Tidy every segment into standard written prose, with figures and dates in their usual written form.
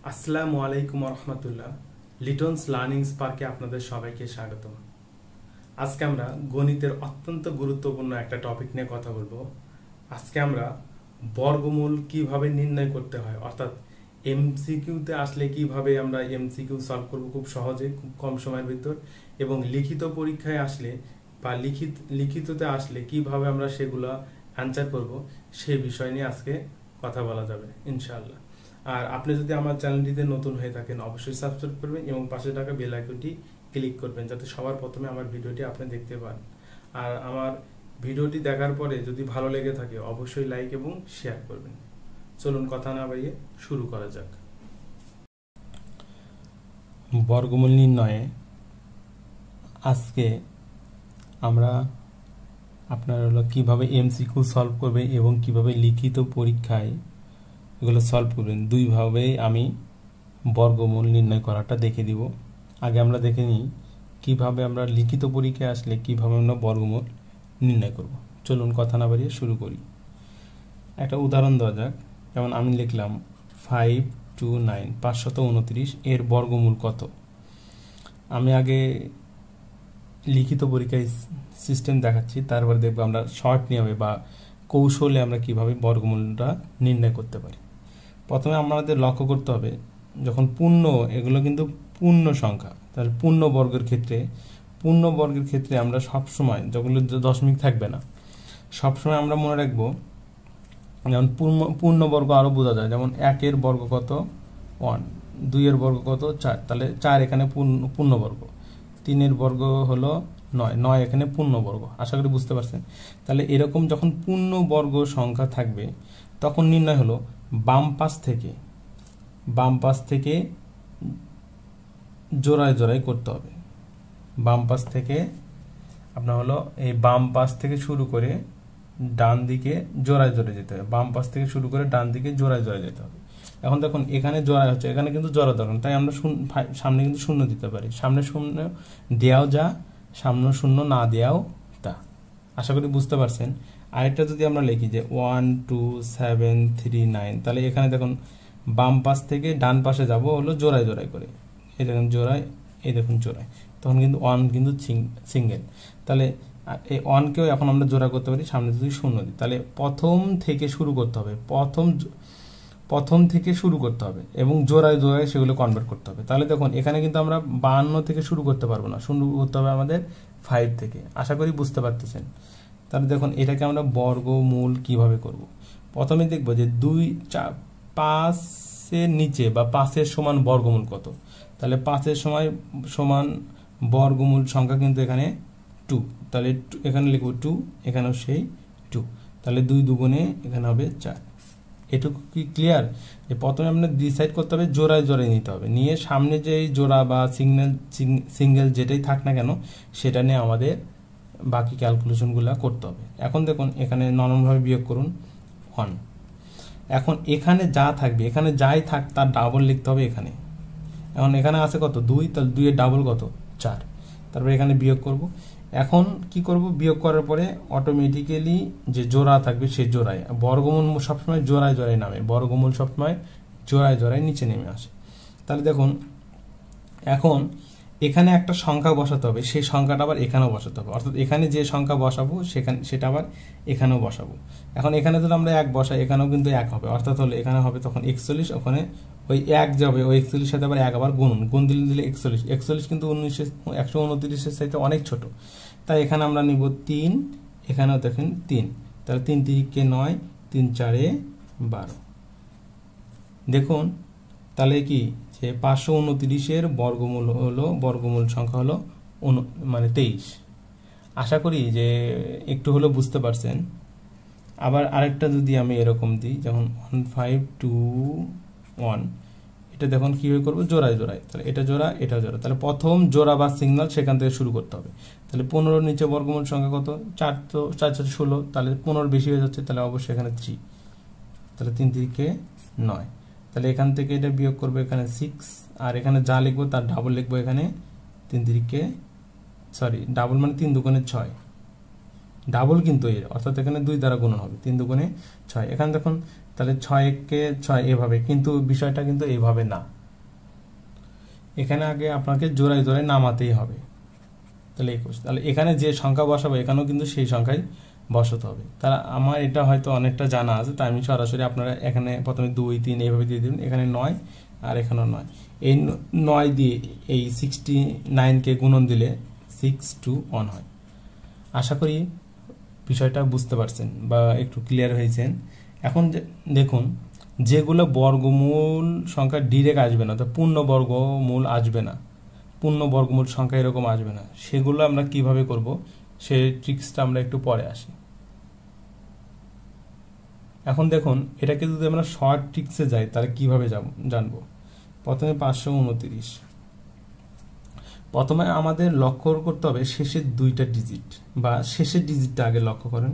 আসসালামু আলাইকুম রহমতুল্লাহ। লিটনস লার্নিং স্পার্কে আপনাদের সবাইকে স্বাগত। আজকে আমরা গণিতের অত্যন্ত গুরুত্বপূর্ণ একটা টপিক নিয়ে কথা বলবো। আজকে আমরা বর্গমূল কিভাবে নির্ণয় করতে হয়, অর্থাৎ এমসিকিউতে আসলে কিভাবে আমরা এমসিকিউ সলভ করব খুব সহজে, খুব কম সময়ের ভিতর, এবং লিখিত পরীক্ষায় আসলে বা লিখিততে আসলে কিভাবে আমরা সেগুলো অ্যান্সার করব, সেই বিষয় নিয়ে আজকে কথা বলা যাবে ইনশাআল্লাহ। আর আপনি যদি আমার চ্যানেলটিতে নতুন হয়ে থাকেন অবশ্যই সাবস্ক্রাইব করবেন এবং পাশে থাকা বেল আইকনটি ক্লিক করবেন যাতে সবার প্রথমে আমার ভিডিওটি আপনি দেখতে পান। আর আমার ভিডিওটি দেখার পরে যদি ভালো লেগে থাকে অবশ্যই লাইক এবং শেয়ার করবেন। চলুন কথা না বাড়িয়ে শুরু করা যাক। বর্গমূল নির্ণয়ে আজকে আমরা আপনার হলো কিভাবে এমসিকিউ সলভ করবে এবং কিভাবে লিখিত পরীক্ষায় এগুলো সলভ করবেন, দুইভাবেই আমি বর্গমূল নির্ণয় করাটা দেখে দিব। আগে আমরা দেখে নিই কিভাবে আমরা লিখিত পরীক্ষায় আসলে কিভাবে আমরা বর্গমূল নির্ণয় করব। চলুন কথা না বাড়িয়ে শুরু করি। একটা উদাহরণ দেওয়া যাক। যেমন আমি লিখলাম 529 529 এর বর্গমূল কত। আমি আগে লিখিত পরীক্ষায় সিস্টেম দেখাচ্ছি, তারপর দেখবো আমরা শর্ট নিয়মে বা কৌশলে আমরা কিভাবে বর্গমূলটা নির্ণয় করতে পারি। প্রথমে আমাদের লক্ষ্য করতে হবে, যখন পূর্ণ, এগুলো কিন্তু পূর্ণ সংখ্যা, তাহলে পূর্ণ বর্গের ক্ষেত্রে আমরা সবসময়, যেগুলো দশমিক থাকবে না, সবসময় আমরা মনে রাখবো, যেমন পূর্ণবর্গ আরও বোঝা যায়। যেমন 1 বর্গ কত 1, 2 বর্গ কত 4, তাহলে 4 এখানে পূর্ণবর্গ, 3 বর্গ হলো 9 এখানে পূর্ণবর্গ। আশা করি বুঝতে পারছেন। তাহলে এরকম যখন পূর্ণবর্গ সংখ্যা থাকবে তখন নির্ণয় হলো বাম পাশ থেকে জোড়ায় জোড়ায় করতে হবে। বাম পাশ থেকে আপনার হলো এই বাম পাশ থেকে শুরু করে ডান দিকে জোড়ায় জোড়ায় যেতে হবে। বাম পাশ থেকে শুরু করে ডান দিকে জোড়ায় জোড়ায় যেতে হবে। এখন দেখুন এখানে জোড়া হচ্ছে, এখানে কিন্তু জোড়া দরকার, তাই আমরা সামনে কিন্তু শূন্য দিতে পারি। সামনে শূন্য দেওয়াও যা, সামনে শূন্য না দেওয়াও তা। আশা করি বুঝতে পারছেন। আরেকটা যদি আমরা লিখি যে 1 2 7 3 9, তাহলে এখানে দেখুন বাম পাশ থেকে ডান পাশে যাব হলো জোড়ায় জোড়ায় করে। এই দেখুন জোড়ায়, এই দেখুন জোড়ায়, তখন কিন্তু 1 কিন্তু সিঙ্গেল। তাহলে এই 1কেও এখন আমরা জোড়া করতে পারি, সামনে যদি শূন্য দিই। তাহলে প্রথম থেকে শুরু করতে হবে, প্রথম থেকে শুরু করতে হবে এবং জোড়ায় জোড়ায় সেগুলো কনভার্ট করতে হবে। তাহলে দেখুন এখানে কিন্তু আমরা 52 থেকে শুরু করতে পারবো না, শুরু করতে হবে আমাদের 5 থেকে। আশা করি বুঝতে পারতেছেন। তাহলে দেখুন এটাকে আমরা বর্গমূল কিভাবে করব। প্রথমে দেখব যে 5-এর নিচে বা 5-এর সমান বর্গমূল কত। তাহলে 5-এর সমান বর্গমূল সংখ্যা কিন্তু এখানে 2, তাহলে এখানে লিখব 2, এখানেও সেই 2, তাহলে 2 দুগুণে এখানে হবে 4। এটুকু কি ক্লিয়ার? যে প্রথমে আপনার ডিসাইড করতে হবে, জোড়ায় জোড়ায় নিতে হবে, নিয়ে সামনে যে জোড়া বা সিঙ্গেল যেটাই থাক না কেন সেটা নিয়ে আমাদের বাকি ক্যালকুলেশনগুলো করতে হবে। এখন দেখুন এখানে নরমালভাবে বিয়োগ করুন 1। এখন এখানে যা থাকবে, এখানে যাই থাক তার ডাবল লিখতে হবে এখানে। এখন এখানে আছে কত 2, তাহলে 2 এর ডাবল কত 4। তারপরে এখানে বিয়োগ করব। এখন কি করব, বিয়োগ করার পরে অটোমেটিক্যালি যে জোড়া থাকবে সেই জোড়ায়, বর্গমূল সবসময় জোড়ায় জোড়ায় নামে, বর্গমূল সবসময় জোড়ায় জোড়ায় নিচে নেমে আসে। তাহলে দেখুন এখন এখানে একটা সংখ্যা বসাতে হবে, সেই সংখ্যাটা আবার এখানেও বসাতে হবে, অর্থাৎ এখানে যে সংখ্যা বসাবো সেটা আবার এখানেও বসাবো। এখন এখানে যদি আমরা 1 বসাই, এখানেও কিন্তু 1 হবে, অর্থাৎ হলো এখানে হবে তখন 41, ওখানে ওই 1 যাবে, ওই 41 সাথে আবার 1 আবার গুণ দিলে 41 কিন্তু 129-এর চাইতে অনেক ছোট, তাই এখানে আমরা নিব 3, এখানেও দেখেন 3, তাহলে 3 3 9, 3 4 12। দেখুন তাহলে কি যে 529-এর বর্গমূল সংখ্যা হলো 23। আশা করি যে একটু হলো বুঝতে পারছেন। আবার আরেকটা যদি আমি এরকম দিই, যেমন 1521, এটা দেখুন কিভাবে করবো, জোড়ায় জোড়ায়, তাহলে এটা জোড়া এটাও জোড়া, তাহলে প্রথম জোড়া বা সিগন্যাল সেখান থেকে শুরু করতে হবে। তাহলে 15 নিচে বর্গমূল সংখ্যা কত 4, তো 4 4 16, তাহলে 15 বেশি হয়ে যাচ্ছে, তাহলে অবশ্যই এখানে 3, তাহলে 3 3 9, তাহলে এখান থেকে এটা বিয়োগ করবো, এখানে 6, আর এখানে যা লিখবো তার ডাবল লিখবো এখানে 3 3 ডাবল মানে 3 দুগুণে 6, ডাবল কিন্তু এর, অর্থাৎ এখানে 2 দ্বারা গুণন হবে, 3 দুগুণে 6। এখানে দেখুন তাহলে 6 কে 6 এভাবে, কিন্তু বিষয়টা কিন্তু এইভাবে না, এখানে আগে আপনাকে জোড়ায় জোড়ায় নামাতেই হবে। তাহলে 21, তাহলে এখানে যে সংখ্যা বসাবো এখানেও কিন্তু সেই সংখ্যাই বসাতে হবে। তাহলে আমার এটা হয়তো অনেকটা জানা আছে, তাই আমি সরাসরি আপনারা এখানে প্রথমে 2 3 এইভাবে দিয়ে দিবেন, এখানে 9 আর এখানেও 9, এই 9 দিয়ে এই 69কে গুণন দিলে 6 to 1 হয়। আশা করি বিষয়টা বুঝতে পারছেন বা একটু ক্লিয়ার হয়েছেন। এখন দেখুন যেগুলো বর্গমূল সংখ্যা ডিরেক্ট আসবে না, তো পূর্ণ বর্গমূল আসবে না, পূর্ণ বর্গমূল সংখ্যা এরকম আসবে না, সেগুলো আমরা কিভাবে করব সেই ট্রিক্সটা আমরা একটু পরে আসি। এখন দেখুন এটাকে যদি আমরা শর্ট ট্রিক্সে যাই তাহলে কিভাবে জানবো। প্রথমে 529, প্রথমে আমাদের লক্ষ্য করতে হবে শেষের 2টা ডিজিট, বা শেষের ডিজিটটা আগে লক্ষ্য করেন,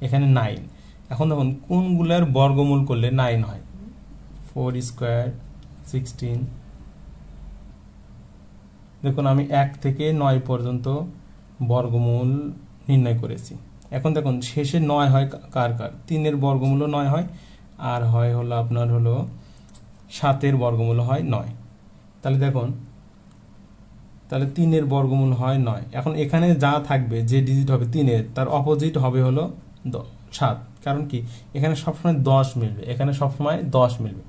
এখানে 9। এখন দেখুন কোনগুলার বর্গমূল করলে 9 হয়, 4 স্কোয়ার 16। দেখুন আমি 1 থেকে 9 পর্যন্ত বর্গমূল নির্ণয় করেছি। এখন দেখুন শেষে 9 হয় কার কার, 3-এর বর্গমূলও 9 হয়, আর হয় হলো আপনার হলো 7-এর বর্গমূল হয় 9। তাহলে দেখুন তাহলে 3-এর বর্গমূল হয় 9। এখন এখানে যা থাকবে যে ডিজিট হবে 3-এর, তার অপোজিট হবে হলো 7, কারণ কি এখানে সবসময় 10 মিলবে, এখানে সবসময় 10 মিলবে।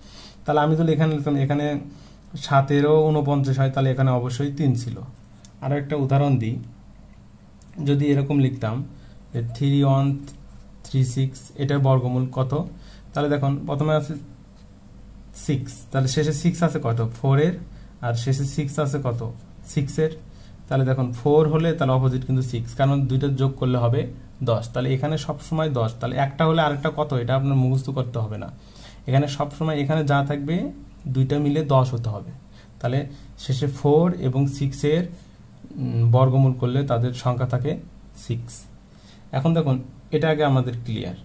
তাহলে আমি যদি এখানে লিখতাম এখানে 7-এরও 49 হয়, তাহলে এখানে অবশ্যই 3 ছিল। আরো একটা উদাহরণ দিই, যদি এরকম লিখতাম 3136, এটার বর্গমূল কত, তাহলে দেখুন প্রথমে আছে 6, তাহলে শেষে 6 আছে কত 4-এর, আর শেষে 6 আছে কত 6-এর। তাহলে দেখুন 4 হলে তাহলে অপোজিট কিন্তু 6, কারণ দুইটা যোগ করলে হবে 10। তাহলে এখানে সবসময় 10, তাহলে একটা হলে আরেকটা কত এটা আপনার মুখস্থ করতে হবে না, এখানে সবসময় এখানে যা থাকবে দুইটা মিলে 10 হতে হবে। তাহলে শেষে 4 এবং 6-এর বর্গমূল করলে তাদের সংখ্যা থাকে 6। এখন দেখুন এটা আগে আমাদের ক্লিয়ার।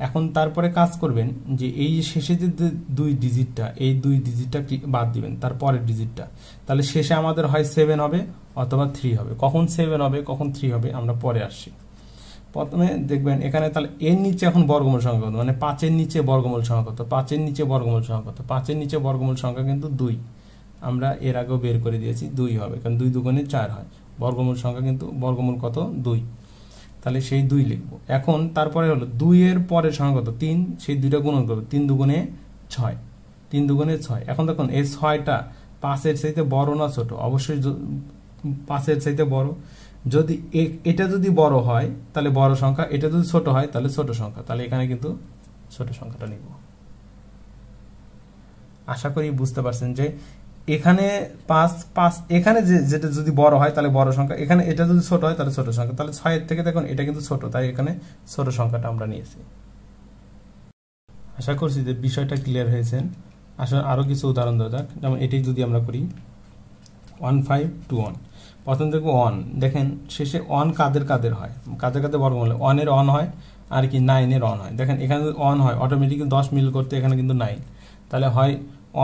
এখন তারপরে কাজ করবেন যে এই শেষে যে 2 ডিজিটটা, এই 2 ডিজিটটা বাদ দিবেন তারপরের ডিজিটটা, তাহলে শেষে আমাদের হয় 7 হবে অথবা 3 হবে। কখন 7 হবে কখন 3 হবে আমরা পরে আসছি। প্রথমে দেখবেন এখানে তাহলে এর নিচে এখন বর্গমূল সংখ্যা কত, মানে 5-এর নিচে বর্গমূল সংখ্যা কত, 5-এর নিচে বর্গমূল সংখ্যা কত, 5-এর নিচে বর্গমূল সংখ্যা কিন্তু 2, আমরা এর আগেও বের করে দিয়েছি 2 হবে, কারণ 2 দুগুণে 4 হয়, বর্গমূল সংখ্যা কিন্তু বর্গমূল কত 2, তাহলে সেই 2 লিখবো। এখন তারপরে হলো 2-এর পরের সংখ্যা কত 3, সেই 2টা গুণন করবো, 3 দুগুণে 6, 3 দুগুণে 6। এখন দেখুন এই 6টা 5-এর চাইতে বড় না ছোট, অবশ্যই 5-এর চাইতে বড়। যদি এটা যদি বড় হয় তাহলে বড় সংখ্যা, এটা যদি ছোট হয় তাহলে ছোট সংখ্যা, তাহলে এখানে কিন্তু ছোট সংখ্যাটা লিখব। আশা করি বুঝতে পারছেন যে এখানে 5 এখানে যেটা যদি বড় হয় তাহলে বড় সংখ্যা, এখানে এটা যদি ছোট হয় তাহলে ছোট সংখ্যা, তাহলে 6-এর থেকে দেখুন এটা কিন্তু ছোট, তাই এখানে ছোট সংখ্যাটা আমরা নিয়েছি। আশা করছি যে বিষয়টা ক্লিয়ার হয়েছেন। আসলে আরো কিছু উদাহরণ দেওয়া যাক, যেমন এটাই যদি আমরা করি 1521, প্রথম দেখবো 1, দেখেন শেষে 1 কাদের কাদের হয়, কাদের কাদের বর্গমূল, 1-এর 1 হয় আর কি 9-এর 1 হয়। দেখেন এখানে যদি 1 হয় অটোমেটিক 10 মিল করতে এখানে কিন্তু 9, তাহলে হয়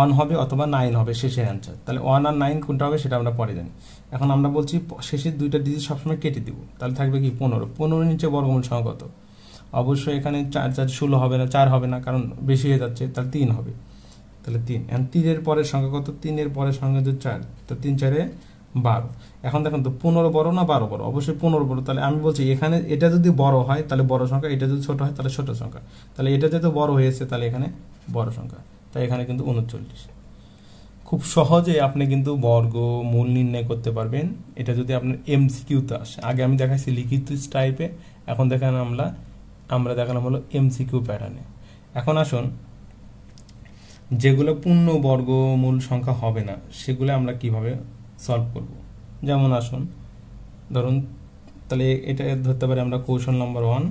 1 হবে অথবা 9 হবে শেষের অ্যান্সার। তাহলে 1 আর 9 কোনটা হবে সেটা আমরা পরে জানি। এখন আমরা বলছি শেষের 2টা ডিজিট সবসময় কেটে দিব, তাহলে থাকবে কি 15, 15-এর নিচে বর্গমূল সংখ্যা কত, অবশ্যই এখানে 4 4 16 হবে না, 4 হবে না, কারণ বেশি হয়ে যাচ্ছে, তাহলে 3 হবে, তাহলে 3। এখন 3-এর পরের সংখ্যা কত, 3-এর পরের সংখ্যা হচ্ছে 4, তো 3 4-এ 12। এখন দেখুন তো 15 বড় না 12 বড়, অবশ্যই 15 বড়, তাহলে আমি বলছি এখানে এটা যদি বড় হয় তাহলে বড় সংখ্যা, এটা যদি ছোট হয় তাহলে ছোট সংখ্যা, তাহলে এটা যেহেতু বড় হয়েছে তাহলে এখানে বড় সংখ্যা, তাই এখানে কিন্তু 39। খুব সহজে আপনি কিন্তু বর্গমূল নির্ণয় করতে পারবেন, এটা যদি আপনার এমসিকিউতে আসে। আগে আমি দেখাইছি লিখিত টাইপে, এখন দেখেন আমরা দেখালাম হলো এমসিকিউ প্যাটার্নে। এখন আসুন যেগুলো পূর্ণ বর্গমূল সংখ্যা হবে না সেগুলো আমরা কিভাবে সলভ করব। যেমন আসুন ধরুন, তাহলে এটা ধরতে পারি আমরা কৌশল নম্বর 1,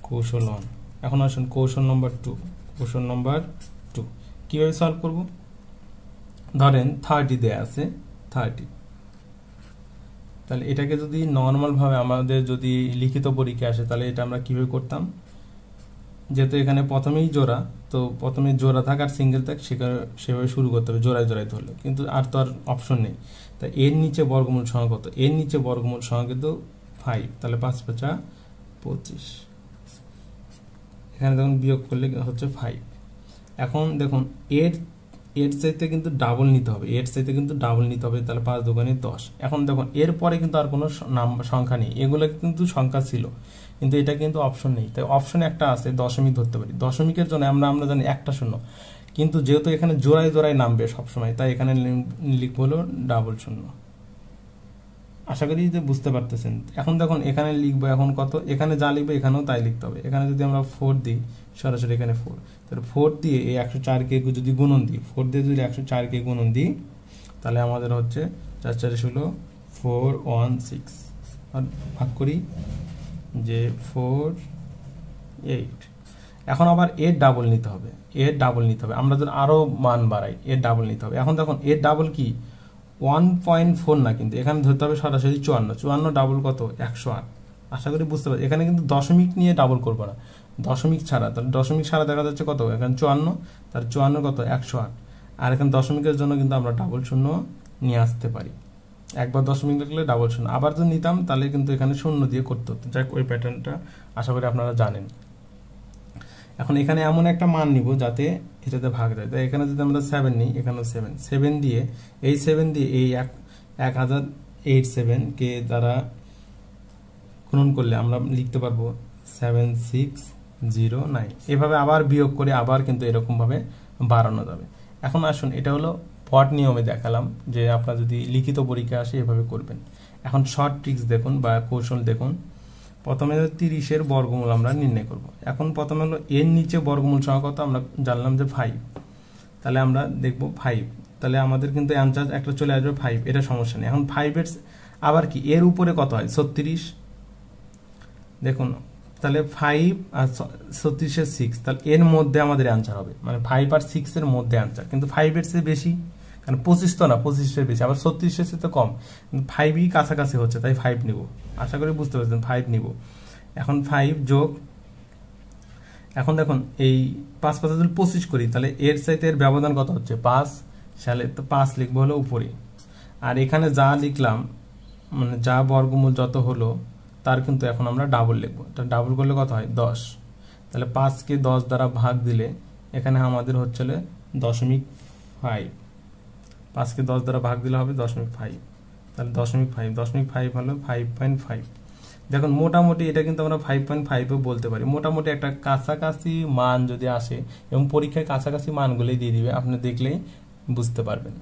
কৌশল 1। এখন আসুন কৌশল নম্বর 2, কৌশল নম্বর 2 কিভাবে সলভ করব। ধরেন 30 দেয়া আছে 30, তাহলে এটাকে যদি নর্মাল ভাবে আমাদের যদি লিখিত পরীক্ষা আসে তাহলে এটা আমরা কিভাবে করতাম, যেহেতু এখানে প্রথমেই জোড়া, তো প্রথমে জোড়া থাক আর সিঙ্গেল থাক সেভাবে শুরু করতে হবে জোড়ায় জোড়ায় ধরলে, কিন্তু আর তো আর অপশন নেই। তাই এর নিচে বর্গমূল সংখ্যা কত, এর নিচে বর্গমূল সংখ্যা কিন্তু 5, তাহলে 5 5 25, এখানে দেখুন বিয়োগ করলে হচ্ছে 5। এখন দেখুন এর চাইতে কিন্তু ডাবল নিতে হবে, তাহলে 5 দুগুণে 10। এখন দেখুন এরপরে কিন্তু আর কোনো সংখ্যা নেই, এগুলো কিন্তু সংখ্যা ছিল, কিন্তু এটা কিন্তু অপশন নেই, তাই অপশনে একটা আছে দশমিক ধরতে পারি। দশমিকের জন্য আমরা জানি একটা শূন্য, কিন্তু যেহেতু এখানে জোড়ায় জোড়ায় নামবে সবসময়, তাই এখানে লিখবো হলো ডাবল শূন্য। আশা করি যে বুঝতে পারতেছেন। এখন দেখুন এখানে লিখবো এখন কত, এখানে যা লিখবো এখানেও তাই লিখতে হবে। এখানে যদি আমরা 4 দিই, সরাসরি এখানে 4, তাহলে 4 দিয়ে এই 104 কে যদি গুণন দিই, 4 দিয়ে যদি 104 কে গুণন দিই, তাহলে আমাদের হচ্ছে 4 4 16 416, আর ভাগ করি যে 4 8। এখন আবার এর ডাবল নিতে হবে, আমরা যদি আরো মান বাড়াই এর ডাবল নিতে হবে। এখন দেখুন এর ডাবল কি 1.4 না, কিন্তু এখানে ধরতে হবে সরাসরি 54 ডাবল কত 108। আশা করি বুঝতে পারছি। এখানে কিন্তু দশমিক নিয়ে ডাবল করবো না, দশমিক ছাড়া। তাহলে দশমিক ছাড়া দেখা যাচ্ছে কত, এখানে 54, তার 54 কত 108। আর এখানে দশমিকের জন্য কিন্তু আমরা ডাবল শূন্য নিয়ে আসতে পারি, একবার দশমিক লিখলে ডাবল শূন্য। আবার যদি নিতাম তাহলে কিন্তু এখানে শূন্য দিয়ে করতে হতো। যাক, ওই প্যাটার্নটা আশা করি আপনারা জানেন। এখন এখানে এমন একটা মান নিব যাতে এটাতে ভাগ যায়। তাই এখানে যদি আমরা 7 নিই, এখানেও 7 দিয়ে এই 1087 কে দ্বারা গুণন করলে আমরা লিখতে পারবো 7609। এভাবে আবার বিয়োগ করে আবার কিন্তু এরকম ভাবে বাড়ানো যাবে। এখন আসুন, এটা হলো পট নিয়মে দেখালাম যে আপনারা যদি লিখিত পরীক্ষা আসে এভাবে করবেন। এখন শর্ট ট্রিক্স দেখুন বা কৌশল দেখুন। প্রথমে 30-এর বর্গমূল আমরা নির্ণয় করব। এখন প্রথমে হলো এর নিচে বর্গমূল সংখ্যা কত, আমরা জানলাম যে 5, তাহলে আমরা দেখব 5, তাহলে আমাদের কিন্তু অ্যান্সার একটা চলে আসবে 5, এটা সমস্যা নেই। এখন 5-এর আবার কি এর উপরে কত হয় 36, দেখুন তাহলে 5 আর 36-এর 6, তাহলে এর মধ্যে আমাদের অ্যান্সার হবে, মানে 5 আর 6-এর মধ্যে অ্যান্সার। কিন্তু 5-এর চেয়ে বেশি, কারণ 25 তো না, 25-এর বেশি, আবার 36-এর চেয়ে তো কম, কিন্তু 5ই কাছাকাছি হচ্ছে, তাই 5 নিব। আশা করি বুঝতে পারছেন, 5 নিব। এখন 5 যোগ, এখন দেখুন এই 5 5 যদি 25 করি, তাহলে এর চাইতে এর ব্যবধান কত হচ্ছে 5, তাহলে তো 5 লিখবো হলো উপরে। আর এখানে যা লিখলাম, মানে যা বর্গমূল যত হলো তার কিন্তু এখন আমরা ডাবল লিখবো। তাহলে ডাবল করলে কত হয় 10, তাহলে 5কে 10 দ্বারা ভাগ দিলে এখানে আমাদের হচ্ছে 0.5, 5কে 10 দ্বারা ভাগ দিলে হবে 0.5, তাহলে 0.5 হলো 5.5। দেখুন মোটামুটি এটা কিন্তু আমরা 5.5ও বলতে পারি। মোটামুটি একটা কাছাকাছি মান যদি আসে, এবং পরীক্ষায় কাছাকাছি মানগুলোই দিয়ে দিবে, আপনি দেখলেই বুঝতে পারবেন।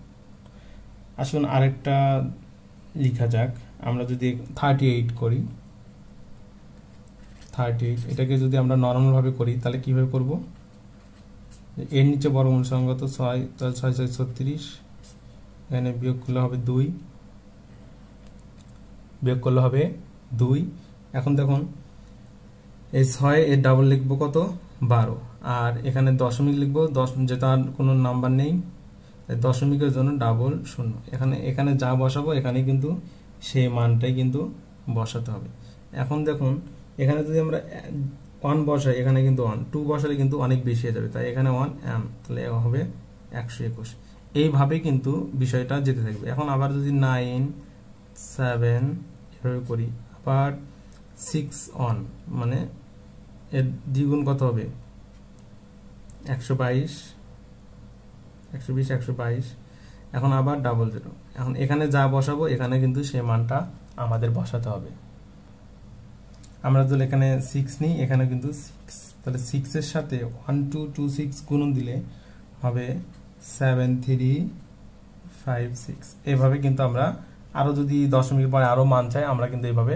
আসুন আরেকটা লেখা যাক। আমরা যদি 38 করি, 38 এটাকে যদি আমরা নরমাল ভাবে করি, তাহলে কিভাবে করব, এর নিচে বর্গমূল সংখ্যা তো 6, তাহলে 6 6 36, এখানে বিয়োগ করলে হবে 2, এখন দেখুন এই 6 এর ডাবল লিখবো কত 12, আর এখানে দশমিক লিখবো 10, যেটা আর কোনো নাম্বার নেই, দশমিকের জন্য ডাবল শূন্য। এখানে যা বসাবো এখানে কিন্তু সেই মানটাই কিন্তু বসাতে হবে। এখন দেখুন এখানে যদি আমরা 1 বসাই, এখানে কিন্তু 1, 2 বসালে কিন্তু অনেক বেশি হয়ে যাবে, তাই এখানে 1 m, তাহলে হবে 121। এইভাবে কিন্তু বিষয়টা যেতে থাকবে। এখন আবার যদি 9 7 এভাবে করি, আবার 6 on, মানে এর দ্বিগুণ কত হবে 122, 120 122। এখন আবার ডাবল 0, এখন এখানে যা বসাবো এখানে কিন্তু সেই মানটা আমাদের বসাতে হবে। আমরা যদি এখানে 6 নিই, এখানে কিন্তু 6, তাহলে 6 এর সাথে 1 2 2 6 গুণন দিলে হবে 7 3 5 6। এইভাবে কিন্তু আমরা আরো যদি দশমিক পরে আরো মান চাই, আমরা কিন্তু এইভাবে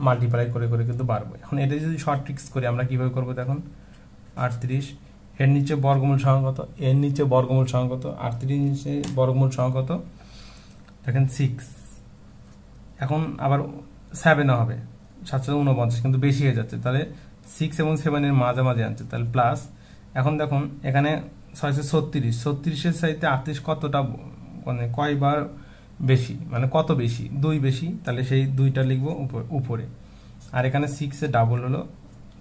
মাল্টিপ্লাই করে করে কিন্তু বাড়বো। এখন এটা যদি শর্ট ট্রিক্স করি, আমরা কিভাবে করবো দেখুন, 38 এর নিচে বর্গমূল সংখ্যা কত, 38 নিচে বর্গমূল সংখ্যা কত দেখেন 6, এখন আবার 7 হবে 749, কিন্তু বেশি হয়ে যাচ্ছে, তাহলে 6 এবং 7 এর মাঝামাঝি আনছে, তাহলে প্লাস। এখন দেখুন এখানে 636 এর চাইতে 38 কতটা, মানে কয়বার বেশি, মানে কত বেশি, 2 বেশি, তাহলে সেই 2টা লিখবো উপরে। আর এখানে 6 এর ডাবল হলো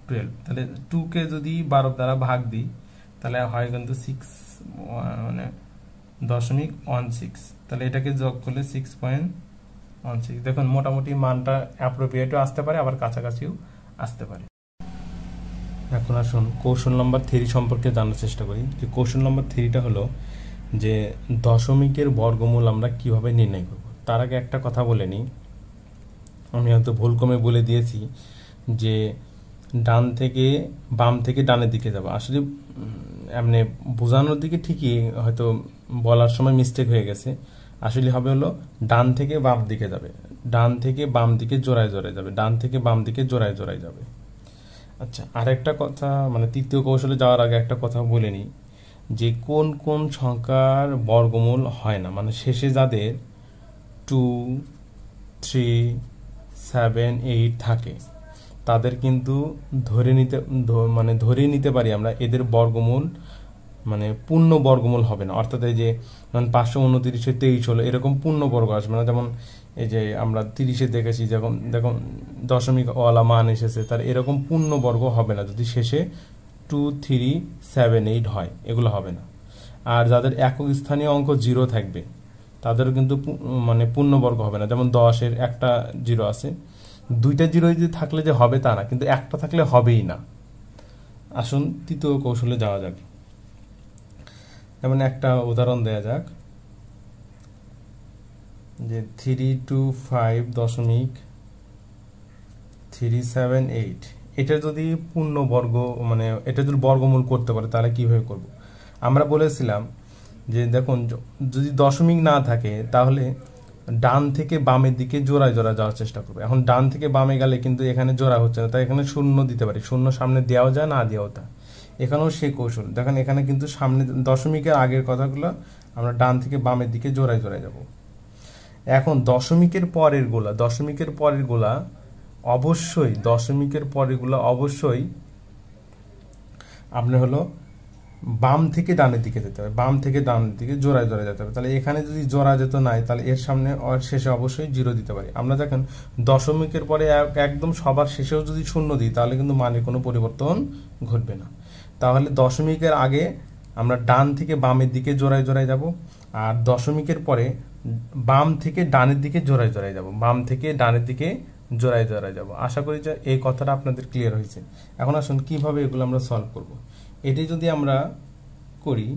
12, তাহলে 2 কে যদি 12 দ্বারা ভাগ দিই, তাহলে হয় কিন্তু 6 মানে 0.16, তাহলে এটাকে যোগ করলে 6.16, 1 6। দেখুন মোটামুটি মানটা অ্যাপ্রোপ্রিয়েটও আসতে পারে, আবার কাছাকাছিও আসতে পারে। এখন আসুন কৌশল নম্বর 3 সম্পর্কে জানার চেষ্টা করি। যে কৌশল নম্বর 3টা হলো যে দশমিকের বর্গমূল আমরা কিভাবে নির্ণয় করব। তার আগে একটা কথা বলে নিই, আমি হয়তো ভুলক্রমে বলে দিয়েছি যে ডান থেকে বাম থেকে ডানের দিকে যাব। আসলে এমনি বোঝানোর দিকে ঠিকই, হয়তো বলার সময় মিস্টেক হয়ে গেছে। আসলে হবে হলো ডান থেকে বাম দিকে যাবে, ডান থেকে বাম দিকে জোড়ায় জোড়ায় যাবে, ডান থেকে বাম দিকে জোড়ায় জোড়ায় যাবে। আচ্ছা, আরেকটা কথা, মানে তৃতীয় কৌশলে যাওয়ার আগে একটা কথা বলে নিই যে কোন কোন সংখ্যার বর্গমূল হয় না, মানে শেষে যাদের 2 3 7 8 থাকে তাদের কিন্তু ধরে নিতে পারি আমরা এদের বর্গমূল মানে পূর্ণ বর্গমূল হবে না। অর্থাৎ এই যে 529 23 হলো এরকম পূর্ণ বর্গ আসবে না। যেমন এই যে আমরা 30-এ দেখেছি, যখন দেখুন দশমিক ওয়ালা মান এসেছে, তার এরকম পূর্ণ বর্গ হবে না যদি শেষে 2 3 7 8 হয়, এগুলো হবে না। আর যাদের একক স্থানীয় অঙ্ক 0 থাকবে তাদেরও কিন্তু মানে পূর্ণবর্গ হবে না। যেমন 10-এর একটা 0 আছে, 2টা 0 যদি থাকলে যে হবে তা না, কিন্তু একটা থাকলে হবেই না। আসুন তৃতীয় কৌশলে যাওয়া যাক। যেমন একটা উদাহরণ দেয়া যাক যে 325.378, এটা যদি পূর্ণবর্গ মানে এটা যদি বর্গমূল করতে পারে তাহলে কিভাবে করব। আমরা বলেছিলাম যে দেখুন যদি দশমিক না থাকে তাহলে ডান থেকে বামের দিকে জোড়ায় জোড়া যাওয়ার চেষ্টা করবে। এখন ডান থেকে বামে গেলে কিন্তু এখানে জোড়া হচ্ছে না, তাই এখানে শূন্য দিতে পারি, শূন্য সামনে দেওয়া যায় না দেওয়া যায়। এখানেও সেই কৌশল দেখেন, এখানে কিন্তু সামনে দশমিকের আগের কথাগুলো আমরা ডান থেকে বামের দিকে জোড়ায় জোড়ায় যাব। এখন দশমিকের পরের গোলা অবশ্যই আপনার হলো বাম থেকে ডানের দিকে যেতে হবে, বাম থেকে ডানের দিকে জোড়ায় জোড়ায় যেতে হবে। তাহলে এখানে যদি জোড়া যেত নাই, তাহলে এর সামনে শেষে অবশ্যই 0 দিতে পারি। আমরা দেখেন দশমিকের পরে একদম সবার শেষেও যদি শূন্য দিই তাহলে কিন্তু মানের কোনো পরিবর্তন ঘটবে না। তাহলে দশমিকের আগে আমরা ডান থেকে বামের দিকে জোড়ায় জোড়ায় যাব, আর দশমিকের পরে বাম থেকে ডানের দিকে জোড়ায় জোড়ায় যাব, বাম থেকে ডানের দিকে জোড়ায় জোড়ায় যাব। আশা করি যে এই কথাটা আপনাদের ক্লিয়ার হয়েছে। এখন আসুন কিভাবে এগুলো আমরা সলভ করব। এটি যদি আমরা করি,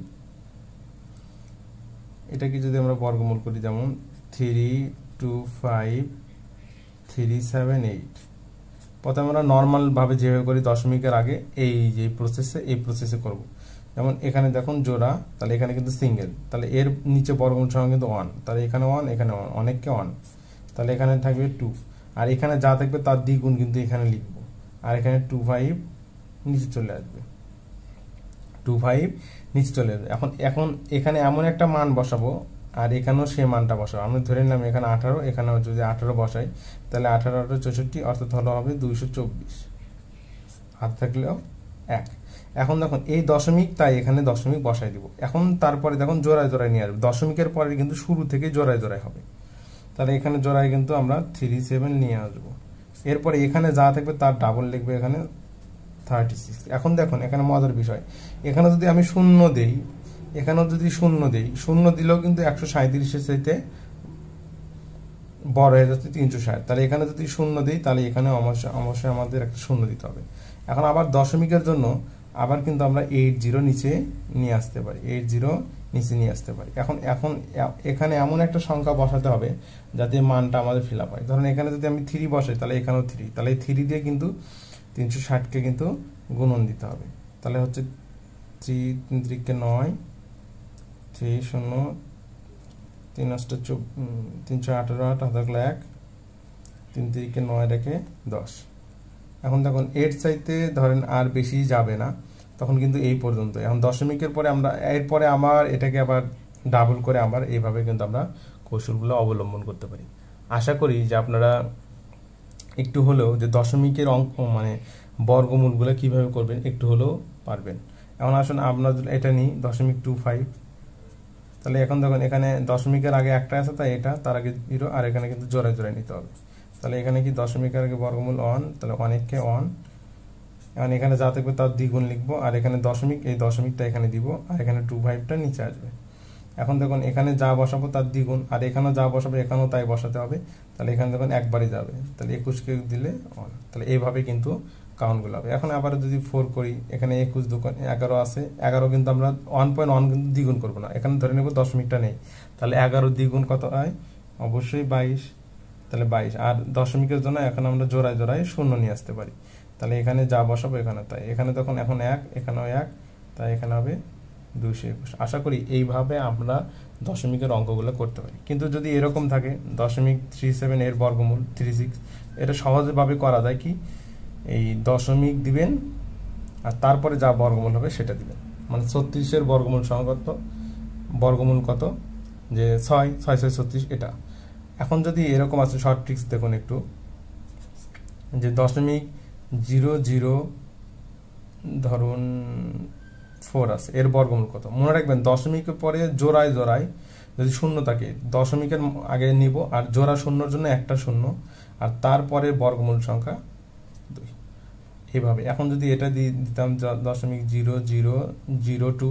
এটাকে যদি আমরা বর্গমূল করি, যেমন 325.378, প্রথমে আমরা নর্মাল ভাবে যেভাবে করি দশমিকের আগে এই প্রসেসে করব। যেমন এখানে দেখুন জোড়া, তাহলে এখানে কিন্তু সিঙ্গেল, তাহলে এর নিচে বর্গমূল সংখ্যা কিন্তু 1, তাহলে এখানে 1 এখানে 1 অনেককে 1, তাহলে এখানে থাকবে 2, আর এখানে যা থাকবে তার দ্বিগুণ কিন্তু এখানে লিখবো, আর এখানে 25 নিচে চলে আসবে, 25 নিচে চলে আসবে। এখন এখানে এমন একটা মান বসাবো আর এখানেও সেই মানটা বসাবো। আমরা ধরে নিলাম এখানে 18, এখানে যদি 18 বসাই তাহলে 18 64 অর্থাৎ হলো হবে 224, হাত থাকলেও 1। এখন দেখুন এই দশমিক, তাই এখানে দশমিক বসাই দিব। এখন তারপরে দেখুন জোড়ায় জোড়ায় নিয়ে আসবে, দশমিকের পরে কিন্তু শুরু থেকে জোড়ায় জোড়ায় হবে, তাহলে এখানে জোড়ায় কিন্তু আমরা 37 নিয়ে আসবো। এরপরে এখানে যা থাকবে তার ডাবল লিখবে, এখানে 36। এখন দেখুন এখানে মজার বিষয়, এখানে যদি আমি শূন্য দেই, এখানেও যদি শূন্য দিলেও কিন্তু 137-এর চাইতে বড় হয়ে যাচ্ছে 360, তাহলে এখানে যদি শূন্য দিই তাহলে এখানে অবশ্যই আমাদের একটা শূন্য দিতে হবে। এখন আবার দশমিকের জন্য আবার কিন্তু আমরা 80 নিচে নিয়ে আসতে পারি, 80 নিচে নিয়ে আসতে পারি। এখন এখানে এমন একটা সংখ্যা বসাতে হবে যাতে মানটা আমাদের ফিল আপ হয়। ধরুন এখানে যদি আমি 3 বসাই তাহলে এখানেও 3, তাহলে এই 3 দিয়ে কিন্তু 360-কে কিন্তু গুণন দিতে হবে। তাহলে হচ্ছে 3 3 9, 3 0 3 8 318 8 1 3 3 9 রেখে 10। এখন দেখুন এর চাইতে ধরেন আর বেশি যাবে না, তখন কিন্তু এই পর্যন্ত। এখন দশমিকের পরে আমরা এরপরে আবার এটাকে আবার ডাবল করে আবার এইভাবে কিন্তু আমরা কৌশলগুলো অবলম্বন করতে পারি। আশা করি যে আপনারা একটু হলেও যে দশমিকের অঙ্ক মানে বর্গমূলগুলো কিভাবে করবেন একটু হলেও পারবেন। এখন আসুন আমরা এটা নিই 0.25, তাহলে এখন দেখুন এখানে দশমিকের আগে একটা আছে, তাই এটা তার আগে 0, আর এখানে কিন্তু জোড়ায় জোড়ায় নিতে হবে। তাহলে এখানে কি দশমিকের আগে বর্গমূল 1, তাহলে অনেককে 1, এখন এখানে যা থাকবে তার দ্বিগুণ লিখবো, আর এখানে দশমিক, এই দশমিকটা এখানে দিব, আর এখানে 25টা নিচে আসবে। এখন দেখুন এখানে যা বসাবো তার দ্বিগুণ, আর এখানেও যা বসাবো এখানেও তাই বসাতে হবে। তাহলে এখানে দেখুন একবারই যাবে, তাহলে 21কে দিলে 1। তাহলে এইভাবে কিন্তু কাউন্টগুলো হবে। এখন আবার যদি 4 করি, এখানে 21 2 11 আছে, 11 কিন্তু আমরা 1.1 কিন্তু দ্বিগুণ করবো না, এখানে ধরে নেব দশমিকটা নেই। তাহলে 11 দ্বিগুণ কত হয়? অবশ্যই 22। তাহলে 22, আর দশমিকের জন্য এখন আমরা জোড়ায় জোড়ায় শূন্য নিয়ে আসতে পারি। তাহলে এখানে যা বসাবো এখানে তাই, এখানে তখন এখন 1, এখানেও 1, তাই এখানে হবে 221। আশা করি এইভাবে আমরা দশমিকের অঙ্কগুলো করতে পারি। কিন্তু যদি এরকম থাকে 0.37 এর বর্গমূল 36, এটা সহজভাবে করা যায় কি, এই দশমিক দিবেন আর তারপরে যা বর্গমূল হবে সেটা দিবেন। মানে 36-এর বর্গমূল সংখ্যা বর্গমূল কত, যে 6 6 6 36 এটা। এখন যদি এরকম আছে শর্ট ট্রিক্স দেখুন একটু, যে 0.00 ধরুন 4 আছে, এর বর্গমূল কত? মনে রাখবেন দশমিকের পরে জোড়ায় জোড়ায় যদি শূন্য থাকে দশমিকের আগে নিব, আর জোড়া শূন্যর জন্য একটা শূন্য, আর তারপরে বর্গমূল সংখ্যা 2। এইভাবে এখন যদি এটা দিয়ে দিতাম 0.0002,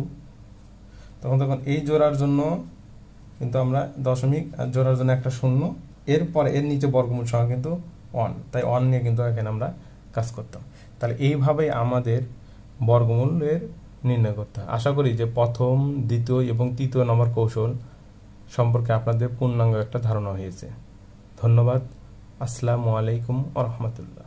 তখন এই জোড়ার জন্য কিন্তু আমরা দশমিক আর জোড়ার জন্য একটা শূন্য, এরপরে এর নিচে বর্গমূল সংখ্যা কিন্তু 1, তাই 1 নিয়ে কিন্তু এখানে আমরা কাজ করতাম। তাহলে এইভাবেই আমাদের বর্গমূলের নির্ণয় করতে হয়। আশা করি যে প্রথম, দ্বিতীয় এবং তৃতীয় নম্বর কৌশল সম্পর্কে আপনাদের পূর্ণাঙ্গ একটা ধারণা হয়েছে। ধন্যবাদ। আসসালামু আলাইকুম ওয়া রাহমাতুল্লাহ।